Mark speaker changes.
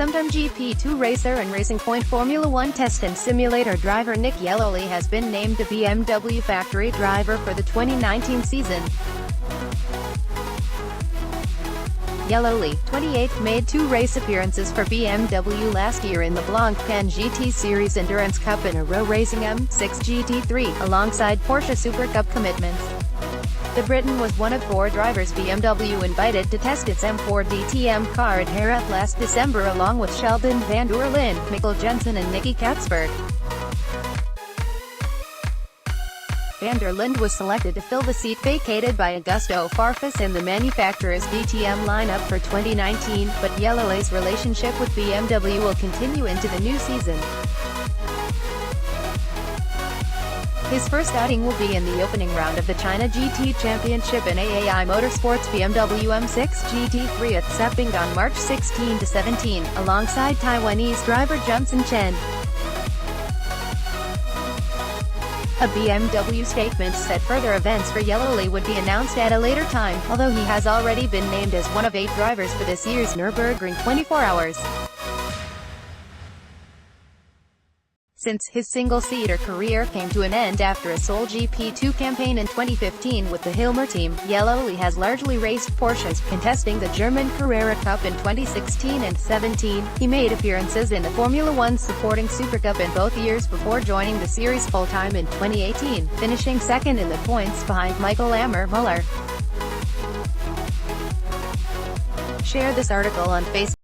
Speaker 1: Sometime GP2 racer and Racing Point Formula One test and simulator driver Nick Yelloly has been named the BMW factory driver for the 2019 season. Yelloly, 28, made 2 race appearances for BMW last year in the Blancpain GT Series Endurance Cup and a row racing M6 GT3, alongside Porsche Super Cup commitments. The Briton was one of 4 drivers BMW invited to test its M4 DTM car at Jerez last December along with Sheldon van der Linde, Mikkel Jensen and Nicky Katsberg. Van der Linde was selected to fill the seat vacated by Augusto Farfus in the manufacturer's DTM lineup for 2019, but Yelloly's relationship with BMW will continue into the new season. His first outing will be in the opening round of the China GT Championship in AAI Motorsports BMW M6 GT3 at Sepang on March 16–17, alongside Taiwanese driver Junsen Chen. A BMW statement said further events for Yelloly would be announced at a later time, although he has already been named as one of 8 drivers for this year's Nürburgring 24 Hours. Since his single-seater career came to an end after a sole GP2 campaign in 2015 with the Hilmer team, Yelloly has largely raced Porsches, contesting the German Carrera Cup in 2016 and 17. He made appearances in the Formula One supporting Super Cup in both years before joining the series full-time in 2018, finishing second in the points behind Michael Muller. Share this article on Facebook.